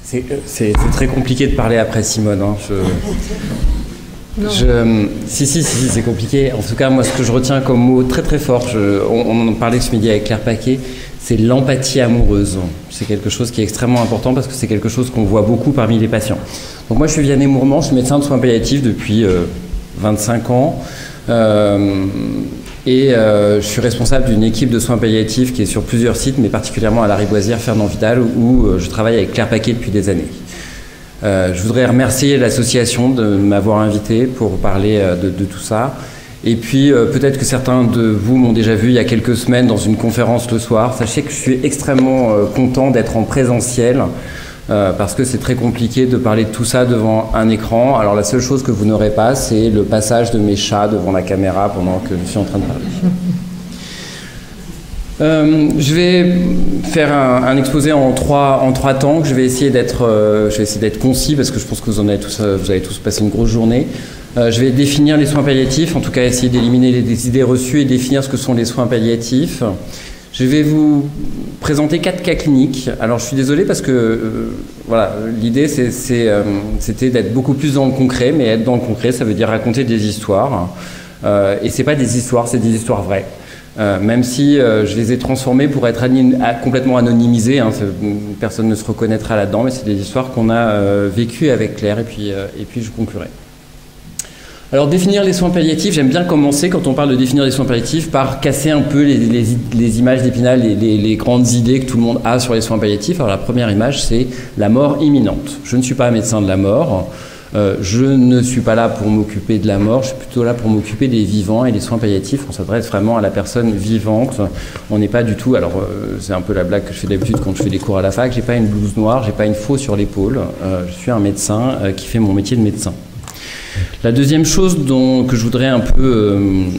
C'est très compliqué de parler après Simone. Hein. Si, c'est compliqué. En tout cas, moi, ce que je retiens comme mot très très fort, on en parlait ce midi avec Claire Paquet, c'est l'empathie amoureuse. C'est quelque chose qui est extrêmement important parce que c'est quelque chose qu'on voit beaucoup parmi les patients. Donc moi, je suis Vianney Mourmand, je suis médecin de soins palliatifs depuis 25 ans. Je suis responsable d'une équipe de soins palliatifs qui est sur plusieurs sites, mais particulièrement à la Riboisière, Fernand-Vidal, où je travaille avec Claire Paquet depuis des années. Je voudrais remercier l'association de m'avoir invité pour parler de tout ça. Et puis, peut-être que certains de vous m'ont déjà vu il y a quelques semaines dans une conférence le soir. Sachez que je suis extrêmement content d'être en présentiel parce que c'est très compliqué de parler de tout ça devant un écran. Alors, la seule chose que vous n'aurez pas, c'est le passage de mes chats devant la caméra pendant que je suis en train de parler. Je vais faire un exposé en trois temps. Je vais essayer d'être concis parce que je pense que vous avez tous passé une grosse journée. Je vais définir les soins palliatifs, en tout cas essayer d'éliminer les idées reçues et définir ce que sont les soins palliatifs. Je vais vous présenter 4 cas cliniques. Alors je suis désolé parce que voilà, l'idée c'était d'être beaucoup plus dans le concret, mais être dans le concret, ça veut dire raconter des histoires. Et c'est pas des histoires, c'est des histoires vraies. Même si je les ai transformées pour être complètement anonymisées, hein, personne ne se reconnaîtra là-dedans, mais c'est des histoires qu'on a vécues avec Claire, et puis je conclurai. Alors définir les soins palliatifs, j'aime bien commencer quand on parle de définir les soins palliatifs par casser un peu les images d'Épinal, les grandes idées que tout le monde a sur les soins palliatifs. Alors la première image, c'est la mort imminente. Je ne suis pas un médecin de la mort. Je ne suis pas là pour m'occuper de la mort, je suis plutôt là pour m'occuper des vivants, et les soins palliatifs, on s'adresse vraiment à la personne vivante. On n'est pas du tout, alors c'est un peu la blague que je fais d'habitude quand je fais des cours à la fac, j'ai pas une blouse noire, j'ai pas une faux sur l'épaule, je suis un médecin qui fait mon métier de médecin. La deuxième chose que je voudrais un peu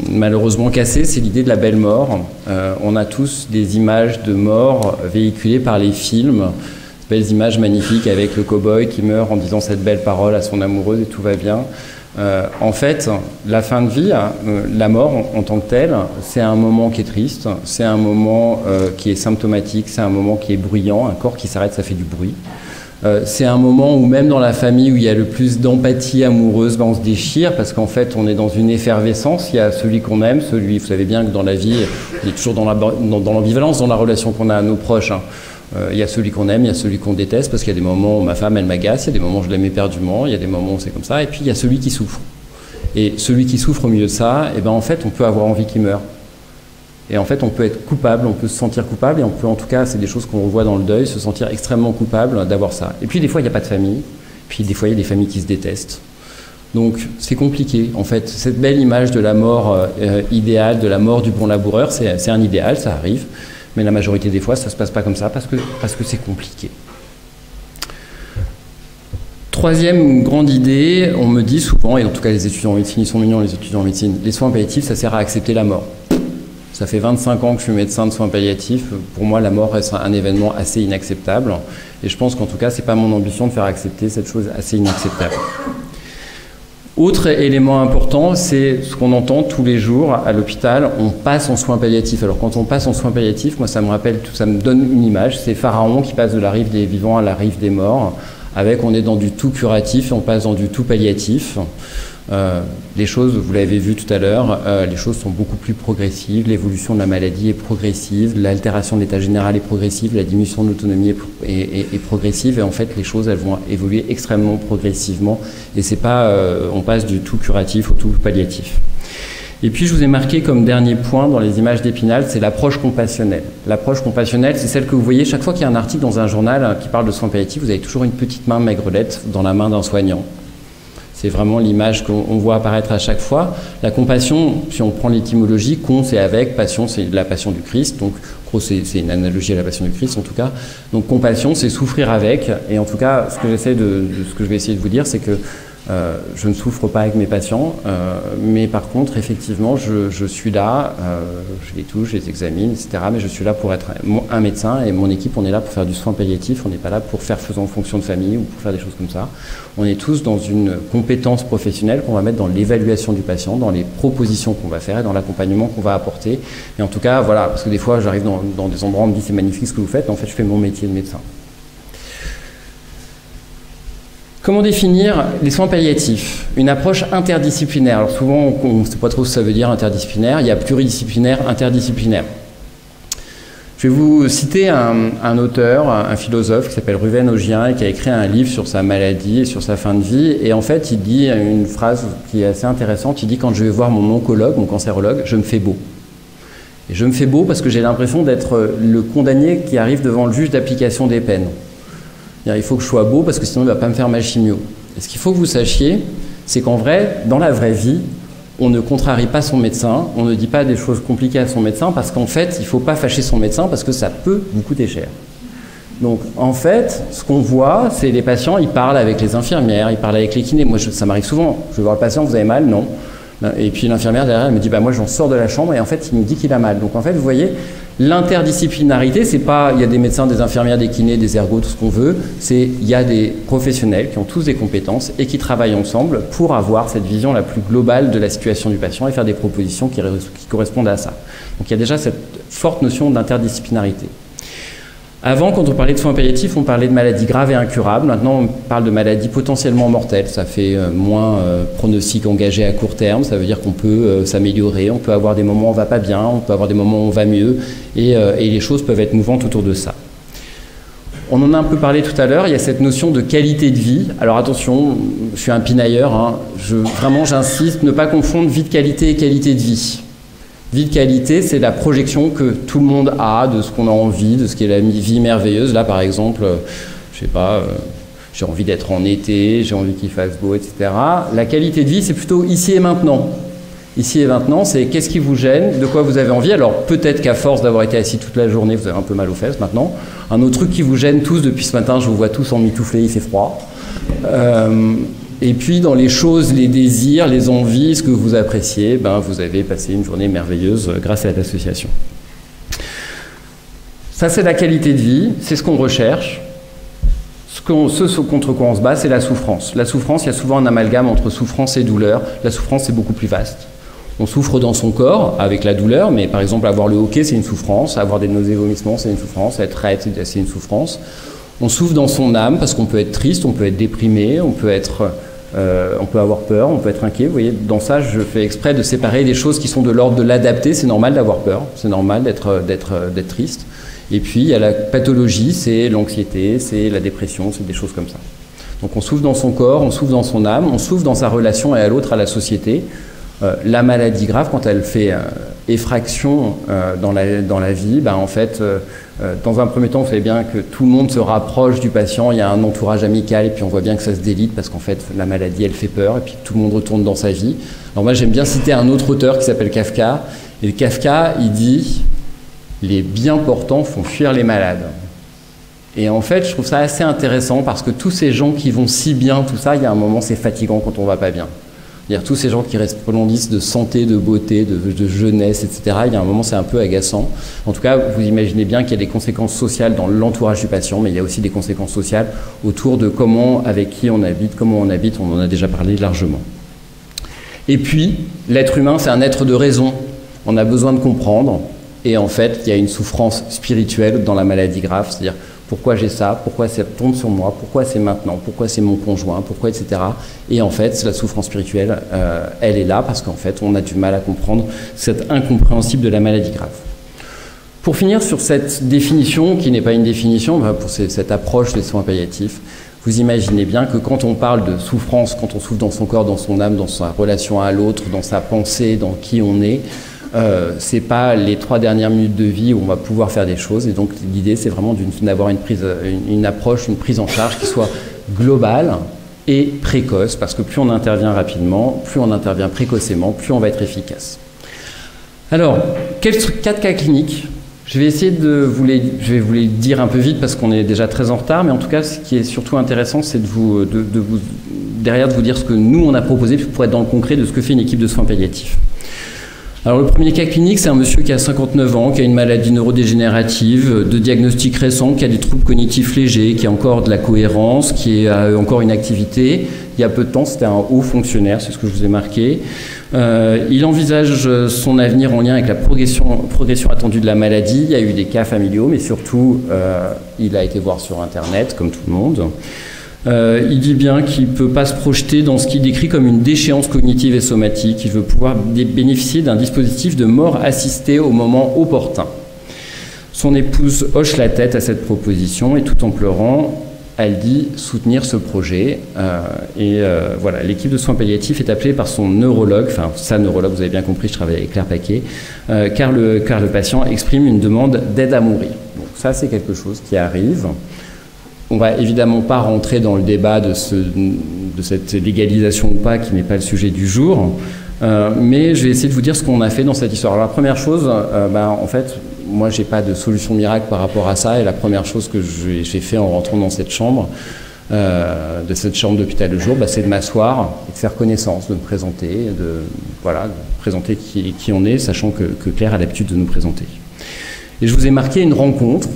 malheureusement casser, c'est l'idée de la belle mort. On a tous des images de mort véhiculées par les films, belles images magnifiques avec le cow-boy qui meurt en disant cette belle parole à son amoureuse et tout va bien. En fait, la fin de vie, la mort en tant que telle, c'est un moment qui est triste, c'est un moment qui est symptomatique, c'est un moment qui est bruyant, un corps qui s'arrête, ça fait du bruit. C'est un moment où même dans la famille où il y a le plus d'empathie amoureuse, on se déchire parce qu'en fait on est dans une effervescence. Il y a celui qu'on aime, vous savez bien que dans la vie, on est toujours dans l'ambivalence dans la relation qu'on a à nos proches. Hein. Il y a celui qu'on aime, il y a celui qu'on déteste, parce qu'il y a des moments où ma femme elle m'agace, il y a des moments où je l'aime éperdument, il y a des moments où c'est comme ça, et puis il y a celui qui souffre. Et celui qui souffre au milieu de ça, et ben en fait on peut avoir envie qu'il meure. Et en fait on peut être coupable, on peut se sentir coupable, et on peut en tout cas, c'est des choses qu'on voit dans le deuil, se sentir extrêmement coupable d'avoir ça. Et puis des fois il n'y a pas de famille, puis des fois il y a des familles qui se détestent. Donc c'est compliqué. En fait, cette belle image de la mort idéale, de la mort du bon laboureur, c'est un idéal, ça arrive. Mais la majorité des fois, ça ne se passe pas comme ça parce que c'est compliqué. Troisième grande idée, on me dit souvent, et en tout cas les étudiants en médecine, ils sont mignons les étudiants en médecine, les soins palliatifs, ça sert à accepter la mort. Ça fait 25 ans que je suis médecin de soins palliatifs. Pour moi, la mort reste un événement assez inacceptable. Et je pense qu'en tout cas, ce n'est pas mon ambition de faire accepter cette chose assez inacceptable. Autre élément important, c'est ce qu'on entend tous les jours à l'hôpital, on passe en soins palliatifs. Alors quand on passe en soins palliatifs, moi ça me donne une image, c'est Pharaon qui passe de la rive des vivants à la rive des morts, on est dans du tout curatif et on passe dans du tout palliatif. Les choses, vous l'avez vu tout à l'heure, les choses sont beaucoup plus progressives, l'évolution de la maladie est progressive, l'altération de l'état général est progressive, la diminution de l'autonomie est progressive, et en fait les choses elles vont évoluer extrêmement progressivement, et c'est pas on passe du tout curatif au tout palliatif. Et puis je vous ai marqué comme dernier point dans les images d'Épinal, c'est l'approche compassionnelle. L'approche compassionnelle, c'est celle que vous voyez chaque fois qu'il y a un article dans un journal qui parle de soins palliatifs, vous avez toujours une petite main maigrelette dans la main d'un soignant. C'est vraiment l'image qu'on voit apparaître à chaque fois. La compassion, si on prend l'étymologie, con c'est avec, passion c'est la passion du Christ, donc gros c'est une analogie à la passion du Christ en tout cas. Donc compassion c'est souffrir avec, et en tout cas ce que je vais essayer de vous dire c'est que je ne souffre pas avec mes patients, mais par contre, effectivement, je suis là, je les touche, je les examine, etc. Mais je suis là pour être un médecin, et mon équipe, on est là pour faire du soin palliatif, on n'est pas là pour faire faisant fonction de famille ou pour faire des choses comme ça. On est tous dans une compétence professionnelle qu'on va mettre dans l'évaluation du patient, dans les propositions qu'on va faire et dans l'accompagnement qu'on va apporter. Et en tout cas, voilà, parce que des fois, j'arrive dans des endroits, on me dit c'est magnifique ce que vous faites, mais en fait, je fais mon métier de médecin. Comment définir les soins palliatifs? Une approche interdisciplinaire. Alors souvent, on ne sait pas trop ce que ça veut dire interdisciplinaire. Il y a pluridisciplinaire, interdisciplinaire. Je vais vous citer un auteur, un philosophe qui s'appelle Ruven Augien et qui a écrit un livre sur sa maladie et sur sa fin de vie. Et en fait, il dit une phrase qui est assez intéressante. Il dit: quand je vais voir mon oncologue, mon cancérologue, je me fais beau. Et je me fais beau parce que j'ai l'impression d'être le condamné qui arrive devant le juge d'application des peines. Il faut que je sois beau parce que sinon il ne va pas me faire ma chimio. Et ce qu'il faut que vous sachiez, c'est qu'en vrai, dans la vraie vie, on ne contrarie pas son médecin, on ne dit pas des choses compliquées à son médecin parce qu'en fait, il ne faut pas fâcher son médecin parce que ça peut vous coûter cher. Donc en fait, ce qu'on voit, c'est les patients, ils parlent avec les infirmières, ils parlent avec les kinés. Moi, ça m'arrive souvent. Je vais voir le patient: vous avez mal? Non. Et puis l'infirmière derrière, elle me dit: bah moi j'en sors de la chambre, et en fait il me dit qu'il a mal. Donc en fait, vous voyez, l'interdisciplinarité, c'est pas il y a des médecins, des infirmières, des kinés, des ergots, tout ce qu'on veut, c'est il y a des professionnels qui ont tous des compétences et qui travaillent ensemble pour avoir cette vision la plus globale de la situation du patient et faire des propositions qui correspondent à ça. Donc il y a déjà cette forte notion d'interdisciplinarité. Avant, quand on parlait de soins palliatifs, on parlait de maladies graves et incurables. Maintenant, on parle de maladies potentiellement mortelles. Ça fait moins pronostic engagé à court terme. Ça veut dire qu'on peut s'améliorer, on peut avoir des moments où on ne va pas bien, on peut avoir des moments où on va mieux, et les choses peuvent être mouvantes autour de ça. On en a un peu parlé tout à l'heure, il y a cette notion de qualité de vie. Alors attention, je suis un pinailleur, hein. Vraiment j'insiste, ne pas confondre vie de qualité et qualité de vie. Vie de qualité, c'est la projection que tout le monde a de ce qu'on a envie, de ce qu'est la vie merveilleuse. Là, par exemple, je sais pas, j'ai envie d'être en été, j'ai envie qu'il fasse beau, etc. La qualité de vie, c'est plutôt ici et maintenant. Ici et maintenant, c'est qu'est-ce qui vous gêne, de quoi vous avez envie. Alors peut-être qu'à force d'avoir été assis toute la journée, vous avez un peu mal aux fesses maintenant. Un autre truc qui vous gêne tous depuis ce matin, je vous vois tous emmitouflés, il fait froid. Et puis dans les choses, les désirs, les envies, ce que vous appréciez, ben, vous avez passé une journée merveilleuse grâce à l'association. Ça, c'est la qualité de vie, c'est ce qu'on recherche. Ce contre quoi on se bat, c'est la souffrance. La souffrance, il y a souvent un amalgame entre souffrance et douleur. La souffrance, c'est beaucoup plus vaste. On souffre dans son corps avec la douleur, mais par exemple avoir le hoquet, c'est une souffrance. Avoir des nausées, vomissements, c'est une souffrance. Être raide, c'est une souffrance. On souffre dans son âme parce qu'on peut être triste, on peut être déprimé, on peut avoir peur, on peut être inquiet. Vous voyez, dans ça, je fais exprès de séparer des choses qui sont de l'ordre de l'adapté. C'est normal d'avoir peur, c'est normal d'être triste. Et puis, il y a la pathologie, c'est l'anxiété, c'est la dépression, c'est des choses comme ça. Donc on souffre dans son corps, on souffre dans son âme, on souffre dans sa relation à l'autre, à la société. La maladie grave, quand elle fait effraction dans la vie, ben en fait, dans un premier temps, vous savez bien que tout le monde se rapproche du patient, il y a un entourage amical, et puis on voit bien que ça se délite, parce qu'en fait, la maladie, elle fait peur, et puis tout le monde retourne dans sa vie. Alors moi, j'aime bien citer un autre auteur qui s'appelle Kafka, et Kafka, il dit « Les bien portants font fuir les malades ». Et en fait, je trouve ça assez intéressant, parce que tous ces gens qui vont si bien, tout ça, il y a un moment, c'est fatigant quand on va pas bien. C'est-à-dire tous ces gens qui resplendissent de santé, de beauté, de jeunesse, etc. Il y a un moment, c'est un peu agaçant. En tout cas, vous imaginez bien qu'il y a des conséquences sociales dans l'entourage du patient, mais il y a aussi des conséquences sociales autour de comment, avec qui on habite, on en a déjà parlé largement. Et puis, l'être humain, c'est un être de raison. On a besoin de comprendre. Et en fait, il y a une souffrance spirituelle dans la maladie grave, c'est-à-dire pourquoi j'ai ça, pourquoi ça tombe sur moi, pourquoi c'est maintenant, pourquoi c'est mon conjoint, pourquoi, etc. Et en fait, la souffrance spirituelle, elle est là parce qu'en fait, on a du mal à comprendre cet incompréhensible de la maladie grave. Pour finir sur cette définition, qui n'est pas une définition, pour cette approche des soins palliatifs, vous imaginez bien que quand on parle de souffrance, quand on souffre dans son corps, dans son âme, dans sa relation à l'autre, dans sa pensée, dans qui on est, c'est pas les 3 dernières minutes de vie où on va pouvoir faire des choses. Et donc l'idée, c'est vraiment d'avoir une approche, une prise en charge qui soit globale et précoce, parce que plus on intervient rapidement, plus on intervient précocement, plus on va être efficace. Alors, 4 cas cliniques. Je vais essayer de vous les dire un peu vite parce qu'on est déjà très en retard, mais en tout cas, ce qui est surtout intéressant, c'est de vous dire ce que nous, on a proposé pour être dans le concret de ce que fait une équipe de soins palliatifs. Alors le premier cas clinique, c'est un monsieur qui a 59 ans, qui a une maladie neurodégénérative, de diagnostic récent, qui a des troubles cognitifs légers, qui a encore de la cohérence, qui a encore une activité. Il y a peu de temps, c'était un haut fonctionnaire, c'est ce que je vous ai marqué. Il envisage son avenir en lien avec la progression attendue de la maladie. Il y a eu des cas familiaux, mais surtout, il a été voir sur Internet, comme tout le monde. Il dit bien qu'il ne peut pas se projeter dans ce qu'il décrit comme une déchéance cognitive et somatique. Il veut pouvoir bénéficier d'un dispositif de mort assistée au moment opportun. Son épouse hoche la tête à cette proposition et tout en pleurant, elle dit soutenir ce projet. Voilà, l'équipe de soins palliatifs est appelée par son neurologue, enfin sa neurologue, vous avez bien compris, je travaille avec Claire Paquet, car le patient exprime une demande d'aide à mourir. Donc ça, c'est quelque chose qui arrive. On va évidemment pas rentrer dans le débat de cette légalisation ou pas, qui n'est pas le sujet du jour, mais je vais essayer de vous dire ce qu'on a fait dans cette histoire. Alors, la première chose, en fait, moi j'ai pas de solution miracle par rapport à ça, et la première chose que j'ai fait en rentrant dans cette chambre, de cette chambre d'hôpital de jour, c'est de m'asseoir et de faire connaissance, de me présenter, de présenter qui on est, sachant que Claire a l'habitude de nous présenter. Et je vous ai marqué une rencontre.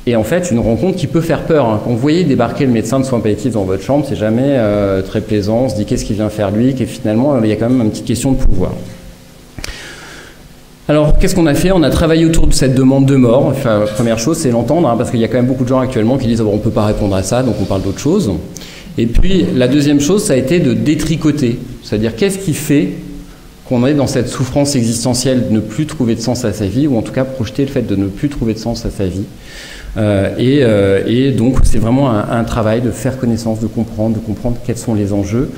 Et en fait, une rencontre qui peut faire peur. Quand vous voyez débarquer le médecin de soins palliatifs dans votre chambre, c'est jamais très plaisant. On se dit qu'est-ce qu'il vient faire lui, et finalement, il y a quand même une petite question de pouvoir. Alors, qu'est-ce qu'on a fait? On a travaillé autour de cette demande de mort. Enfin, première chose, c'est l'entendre, parce qu'il y a quand même beaucoup de gens actuellement qui disent on ne peut pas répondre à ça, donc on parle d'autre chose. Et puis, la deuxième chose, ça a été de détricoter. C'est-à-dire, qu'est-ce qui fait qu'on est dans cette souffrance existentielle de ne plus trouver de sens à sa vie, ou en tout cas projeter le fait de ne plus trouver de sens à sa vie. Et donc c'est vraiment un travail de faire connaissance, de comprendre quels sont les enjeux.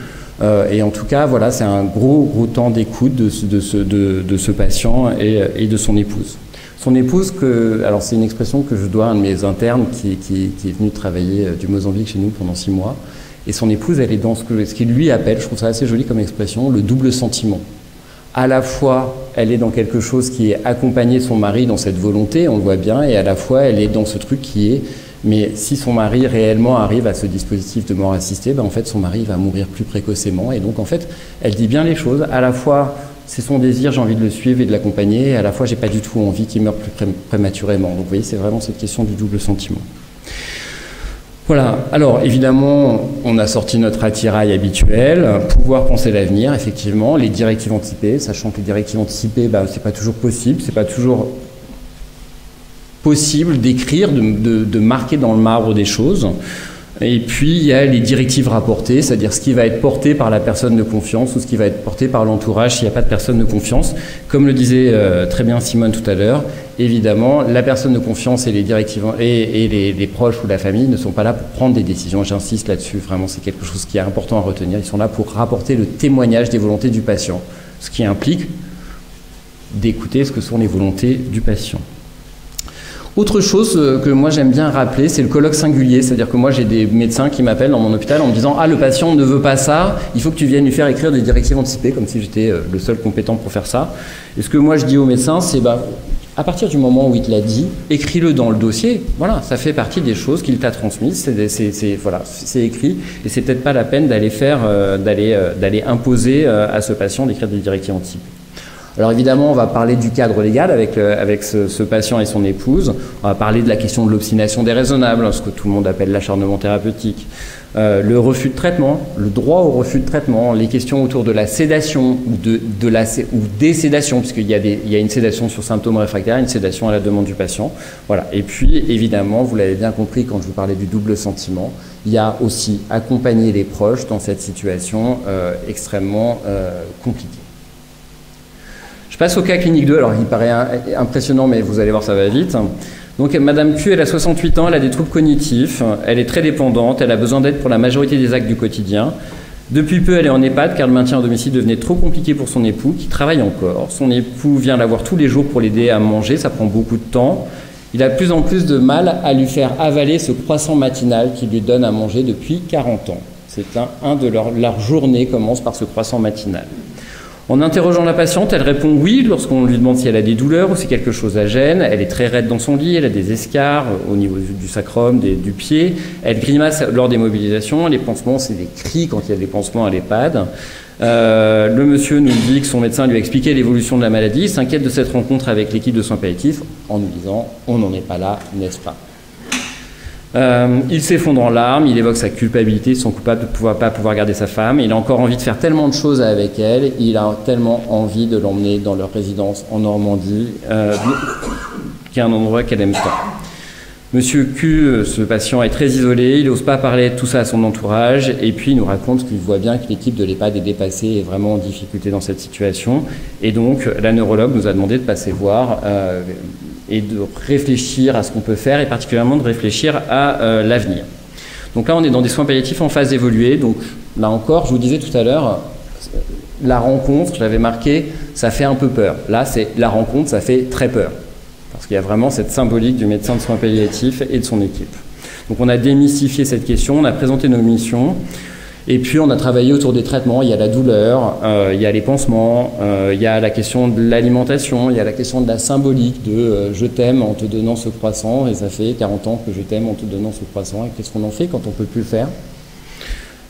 Et en tout cas, voilà, c'est un gros temps d'écoute de ce patient et de son épouse. Son épouse, alors c'est une expression que je dois à un de mes internes qui est venu travailler du Mozambique chez nous pendant 6 mois. Et son épouse, elle est dans ce qu'il lui appelle, je trouve ça assez joli comme expression, le double sentiment. À la fois, elle est dans quelque chose qui est accompagner son mari dans cette volonté, on le voit bien, et à la fois, elle est dans ce truc qui est, mais si son mari réellement arrive à ce dispositif de mort assistée, en fait, son mari va mourir plus précocement. Et donc, en fait, elle dit bien les choses. À la fois, c'est son désir, j'ai envie de le suivre et de l'accompagner, et à la fois, j'ai pas du tout envie qu'il meure plus prématurément. Donc, vous voyez, c'est vraiment cette question du double sentiment. Voilà, alors évidemment, on a sorti notre attirail habituel, pouvoir penser l'avenir, effectivement, les directives anticipées, sachant que les directives anticipées, c'est pas toujours possible, c'est pas toujours possible d'écrire, de marquer dans le marbre des choses. Et puis, il y a les directives rapportées, c'est-à-dire ce qui va être porté par la personne de confiance ou ce qui va être porté par l'entourage s'il n'y a pas de personne de confiance. Comme le disait très bien Simone tout à l'heure, évidemment, la personne de confiance et les directives et les proches ou la famille ne sont pas là pour prendre des décisions. J'insiste là-dessus, vraiment, c'est quelque chose qui est important à retenir. Ils sont là pour rapporter le témoignage des volontés du patient, ce qui implique d'écouter ce que sont les volontés du patient. Autre chose que moi j'aime bien rappeler, c'est le colloque singulier. C'est-à-dire que moi j'ai des médecins qui m'appellent dans mon hôpital en me disant « Ah, le patient ne veut pas ça, il faut que tu viennes lui faire écrire des directives anticipées », comme si j'étais le seul compétent pour faire ça. Et ce que moi je dis aux médecins, c'est à partir du moment où il te l'a dit, écris-le dans le dossier. Voilà, ça fait partie des choses qu'il t'a transmises. C'est écrit, et c'est peut-être pas la peine d'aller imposer à ce patient d'écrire des directives anticipées. Alors évidemment, on va parler du cadre légal avec ce patient et son épouse. On va parler de la question de l'obstination déraisonnable, ce que tout le monde appelle l'acharnement thérapeutique. Le refus de traitement, le droit au refus de traitement, les questions autour de la sédation ou des sédations, puisqu'il y a une sédation sur symptômes réfractaires, une sédation à la demande du patient. Voilà. Et puis, évidemment, vous l'avez bien compris quand je vous parlais du double sentiment, il y a aussi accompagner les proches dans cette situation extrêmement compliquée. Je passe au cas clinique 2, alors il paraît impressionnant, mais vous allez voir, ça va vite. Donc Madame Q, elle a 68 ans, elle a des troubles cognitifs, elle est très dépendante, elle a besoin d'aide pour la majorité des actes du quotidien. Depuis peu, elle est en EHPAD car le maintien à domicile devenait trop compliqué pour son époux, qui travaille encore. Son époux vient la voir tous les jours pour l'aider à manger, ça prend beaucoup de temps. Il a de plus en plus de mal à lui faire avaler ce croissant matinal qu'il lui donne à manger depuis 40 ans. C'est leur journée commence par ce croissant matinal. En interrogeant la patiente, elle répond oui lorsqu'on lui demande si elle a des douleurs ou si quelque chose la gêne. Elle est très raide dans son lit, elle a des escarres au niveau du sacrum, du pied. Elle grimace lors des mobilisations. Les pansements, c'est des cris quand il y a des pansements à l'EHPAD. Le monsieur nous dit que son médecin lui a expliqué l'évolution de la maladie. Il s'inquiète de cette rencontre avec l'équipe de soins palliatifs en nous disant « on n'en est pas là, n'est-ce pas ?» Il s'effondre en larmes, il évoque sa culpabilité, son coupable de ne pas pouvoir garder sa femme. Il a encore envie de faire tellement de choses avec elle. Il a tellement envie de l'emmener dans leur résidence en Normandie, qui est un endroit qu'elle aime tant. Monsieur Q, ce patient est très isolé, il n'ose pas parler de tout ça à son entourage, et puis il nous raconte qu'il voit bien que l'équipe de l'EHPAD est dépassée et vraiment en difficulté dans cette situation. Et donc, la neurologue nous a demandé de passer voir et de réfléchir à ce qu'on peut faire, et particulièrement de réfléchir à l'avenir. Donc là, on est dans des soins palliatifs en phase évoluée. Donc là encore, je vous disais tout à l'heure, la rencontre, j'avais marqué, ça fait un peu peur. Là, c'est la rencontre, ça fait très peur. Parce qu'il y a vraiment cette symbolique du médecin de soins palliatifs et de son équipe. Donc on a démystifié cette question, on a présenté nos missions, et puis on a travaillé autour des traitements. Il y a la douleur, il y a les pansements, il y a la question de l'alimentation, il y a la question de la symbolique de je t'aime en te donnant ce croissant, et ça fait 40 ans que je t'aime en te donnant ce croissant, et qu'est-ce qu'on en fait quand on ne peut plus le faire?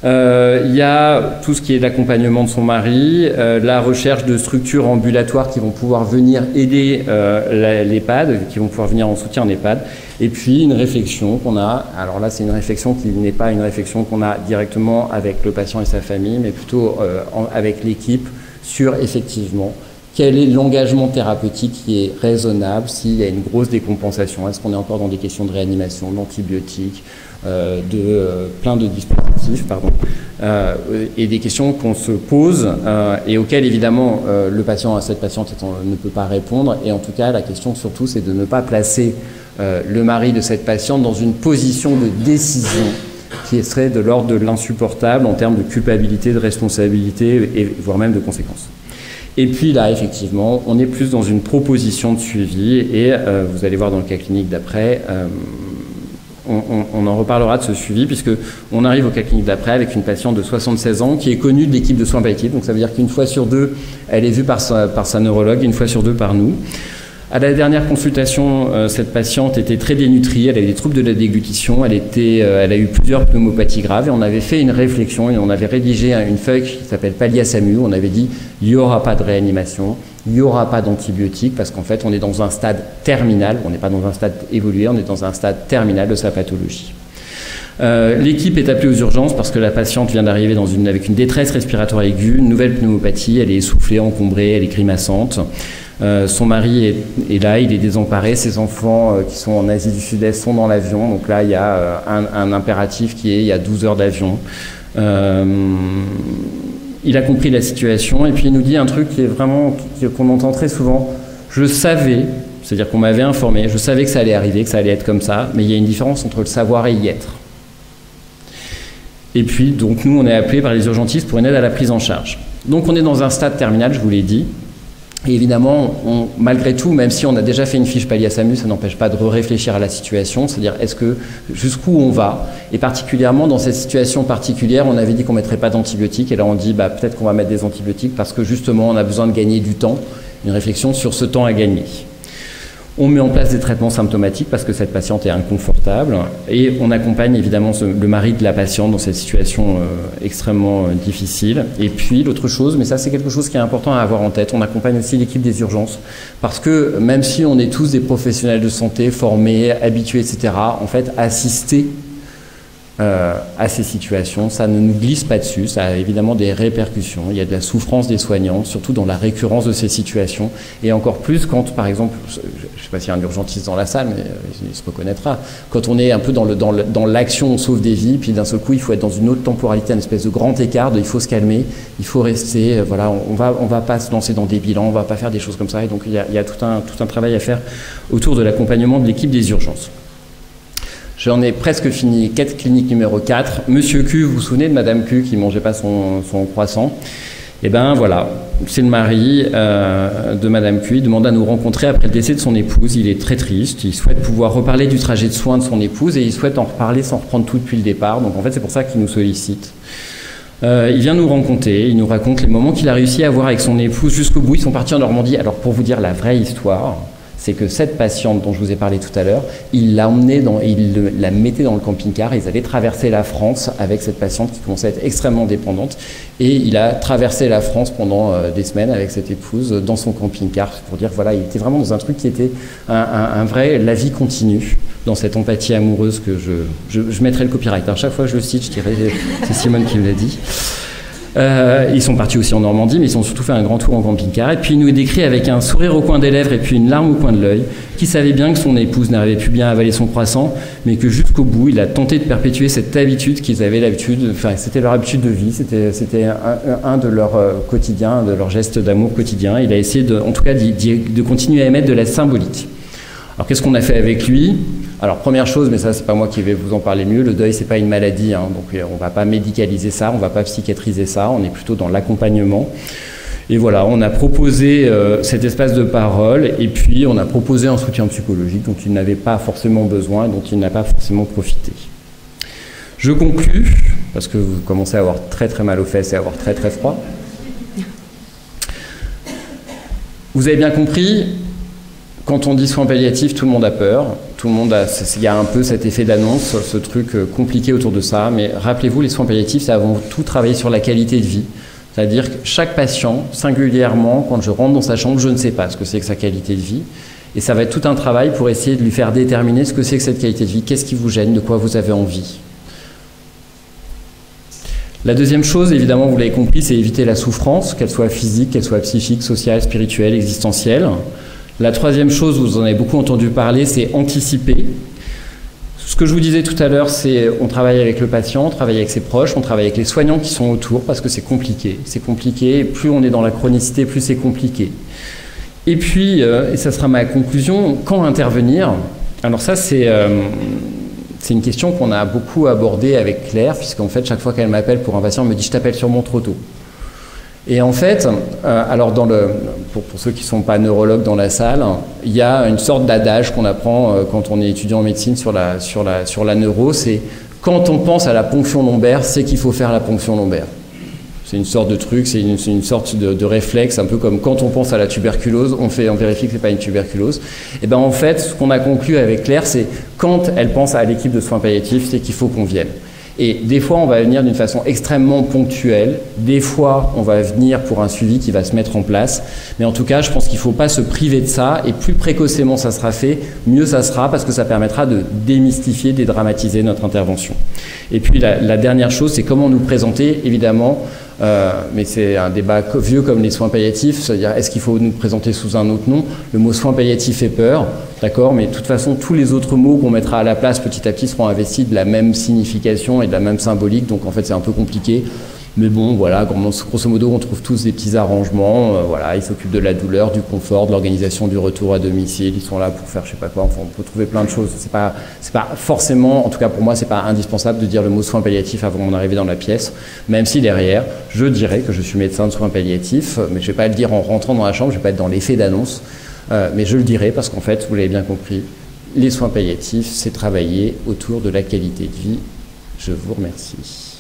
Il y a tout ce qui est l'accompagnement de son mari, la recherche de structures ambulatoires qui vont pouvoir venir aider l'EHPAD, qui vont pouvoir venir en soutien en EHPAD, et puis une réflexion qu'on a, alors là c'est une réflexion qui n'est pas une réflexion qu'on a directement avec le patient et sa famille, mais plutôt avec l'équipe sur effectivement quel est l'engagement thérapeutique qui est raisonnable s'il y a une grosse décompensation. Est-ce qu'on est encore dans des questions de réanimation, d'antibiotiques, plein de dispositifs, et des questions qu'on se pose et auxquelles évidemment le patient, cette patiente ne peut pas répondre. Et en tout cas, la question surtout, c'est de ne pas placer le mari de cette patiente dans une position de décision qui serait de l'ordre de l'insupportable en termes de culpabilité, de responsabilité et voire même de conséquences. Et puis là, effectivement, on est plus dans une proposition de suivi et vous allez voir dans le cas clinique d'après, on en reparlera de ce suivi puisqu'on arrive au cas clinique d'après avec une patiente de 76 ans qui est connue de l'équipe de soins palliatifs. Donc ça veut dire qu'une fois sur deux, elle est vue par sa neurologue, une fois sur deux par nous. À la dernière consultation, cette patiente était très dénutrie, elle avait des troubles de la déglutition, elle a eu plusieurs pneumopathies graves et on avait fait une réflexion et on avait rédigé une feuille qui s'appelle Pallia-SAMU. On avait dit il n'y aura pas de réanimation, il n'y aura pas d'antibiotiques parce qu'en fait on est dans un stade terminal, on n'est pas dans un stade évolué, on est dans un stade terminal de sa pathologie. L'équipe est appelée aux urgences parce que la patiente vient d'arriver avec une détresse respiratoire aiguë, une nouvelle pneumopathie, elle est essoufflée, encombrée, elle est grimaçante. Son mari est là, il est désemparé, ses enfants qui sont en Asie du Sud-Est sont dans l'avion, donc là il y a un impératif qui est il y a 12 heures d'avion. Il a compris la situation et puis il nous dit un truc qui est vraiment qu'on entend très souvent. Je savais, c'est-à-dire qu'on m'avait informé, je savais que ça allait arriver, que ça allait être comme ça, mais il y a une différence entre le savoir et y être. Et puis donc nous on est appelés par les urgentistes pour une aide à la prise en charge. Donc on est dans un stade terminal, je vous l'ai dit. Et évidemment, malgré tout, même si on a déjà fait une fiche Pallia-SAMU, ça n'empêche pas de réfléchir à la situation, c'est-à-dire jusqu'où on va. Et particulièrement dans cette situation particulière, on avait dit qu'on ne mettrait pas d'antibiotiques, et là on dit peut-être qu'on va mettre des antibiotiques parce que justement on a besoin de gagner du temps, une réflexion sur ce temps à gagner. On met en place des traitements symptomatiques parce que cette patiente est inconfortable et on accompagne évidemment le mari de la patiente dans cette situation extrêmement difficile. Et puis l'autre chose, mais ça c'est quelque chose qui est important à avoir en tête, on accompagne aussi l'équipe des urgences parce que même si on est tous des professionnels de santé formés, habitués, etc., en fait assister à ces situations, ça ne nous glisse pas dessus, ça a évidemment des répercussions, il y a de la souffrance des soignants, surtout dans la récurrence de ces situations, et encore plus quand, par exemple, je ne sais pas s'il y a un urgentiste dans la salle, mais il se reconnaîtra, quand on est un peu dans l'action, on sauve des vies, puis d'un seul coup, il faut être dans une autre temporalité, une espèce de grand écart, il faut se calmer, il faut rester, voilà, on va pas se lancer dans des bilans, on va pas faire des choses comme ça, et donc il y a tout un travail à faire autour de l'accompagnement de l'équipe des urgences. J'en ai presque fini, quête clinique numéro 4. Monsieur Q, vous vous souvenez de Madame Q qui ne mangeait pas son croissant? Eh bien voilà, c'est le mari de Madame Q. Il demande à nous rencontrer après le décès de son épouse. Il est très triste, il souhaite pouvoir reparler du trajet de soins de son épouse et il souhaite en reparler sans reprendre tout depuis le départ. Donc en fait c'est pour ça qu'il nous sollicite. Il vient nous rencontrer, il nous raconte les moments qu'il a réussi à avoir avec son épouse jusqu'au bout. Ils sont partis en Normandie. Alors pour vous dire la vraie histoire, c'est que cette patiente dont je vous ai parlé tout à l'heure, il la mettait dans le camping-car, ils allaient traverser la France avec cette patiente qui commençait à être extrêmement dépendante, et il a traversé la France pendant des semaines avec cette épouse dans son camping-car, pour dire, voilà, il était vraiment dans un truc qui était un vrai « la vie continue », dans cette empathie amoureuse que je mettrai le copyright. Alors, chaque fois que je le cite, je dirais, c'est Simone qui me l'a dit. Ils sont partis aussi en Normandie, mais ils ont surtout fait un grand tour en camping-car. Et puis il nous décrit avec un sourire au coin des lèvres et puis une larme au coin de l'œil, qu'il savait bien que son épouse n'arrivait plus bien à avaler son croissant, mais que jusqu'au bout, il a tenté de perpétuer cette habitude qu'ils avaient l'habitude, enfin c'était leur habitude de vie, c'était un de leurs quotidiens, de leurs gestes d'amour quotidien. Il a essayé en tout cas de continuer à émettre de la symbolique. Alors qu'est-ce qu'on a fait avec lui? Alors première chose, mais ça c'est pas moi qui vais vous en parler mieux, le deuil c'est pas une maladie, hein, donc on va pas médicaliser ça, on va pas psychiatriser ça, on est plutôt dans l'accompagnement. Et voilà, on a proposé cet espace de parole et puis on a proposé un soutien psychologique dont il n'avait pas forcément besoin et dont il n'a pas forcément profité. Je conclus, parce que vous commencez à avoir très très mal aux fesses et à avoir très très froid. Vous avez bien compris, quand on dit soins palliatifs, tout le monde a peur. Il y a un peu cet effet d'annonce, ce truc compliqué autour de ça. Mais rappelez-vous, les soins palliatifs, c'est avant tout travailler sur la qualité de vie. C'est-à-dire que chaque patient, singulièrement, quand je rentre dans sa chambre, je ne sais pas ce que c'est que sa qualité de vie. Et ça va être tout un travail pour essayer de lui faire déterminer ce que c'est que cette qualité de vie, qu'est-ce qui vous gêne, de quoi vous avez envie. La deuxième chose, évidemment, vous l'avez compris, c'est éviter la souffrance, qu'elle soit physique, qu'elle soit psychique, sociale, spirituelle, existentielle. La troisième chose, vous en avez beaucoup entendu parler, c'est anticiper. Ce que je vous disais tout à l'heure, c'est on travaille avec le patient, on travaille avec ses proches, on travaille avec les soignants qui sont autour parce que c'est compliqué. C'est compliqué, et plus on est dans la chronicité, plus c'est compliqué. Et puis, et ça sera ma conclusion, quand intervenir? Alors ça, c'est une question qu'on a beaucoup abordée avec Claire, puisqu'en fait, chaque fois qu'elle m'appelle pour un patient, elle me dit « je t'appelle sûrement trop tôt ». Et en fait, alors pour ceux qui ne sont pas neurologues dans la salle, il y a une sorte d'adage qu'on apprend quand on est étudiant en médecine sur la neuro, c'est quand on pense à la ponction lombaire, c'est qu'il faut faire la ponction lombaire. C'est une sorte de truc, c'est une sorte de réflexe, un peu comme quand on pense à la tuberculose, on vérifie que ce n'est pas une tuberculose. Et bien en fait, ce qu'on a conclu avec Claire, c'est quand elle pense à l'équipe de soins palliatifs, c'est qu'il faut qu'on vienne. Et des fois, on va venir d'une façon extrêmement ponctuelle. Des fois, on va venir pour un suivi qui va se mettre en place. Mais en tout cas, je pense qu'il ne faut pas se priver de ça. Et plus précocement ça sera fait, mieux ça sera, parce que ça permettra de démystifier, dédramatiser notre intervention. Et puis, la dernière chose, c'est comment nous présenter, évidemment. Mais c'est un débat vieux comme les soins palliatifs, c'est-à-dire est-ce qu'il faut nous présenter sous un autre nom? Le mot soins palliatifs fait peur, d'accord, mais de toute façon tous les autres mots qu'on mettra à la place petit à petit seront investis de la même signification et de la même symbolique, donc en fait c'est un peu compliqué. Mais bon, voilà, grosso modo, on trouve tous des petits arrangements. Voilà, ils s'occupent de la douleur, du confort, de l'organisation du retour à domicile. Ils sont là pour faire je sais pas quoi. Enfin, on peut trouver plein de choses. C'est pas forcément, en tout cas pour moi, c'est pas indispensable de dire le mot soins palliatifs avant mon arrivée dans la pièce. Même si derrière, je dirais que je suis médecin de soins palliatifs, mais je vais pas le dire en rentrant dans la chambre. Je vais pas être dans l'effet d'annonce, mais je le dirai parce qu'en fait, vous l'avez bien compris, les soins palliatifs, c'est travailler autour de la qualité de vie. Je vous remercie.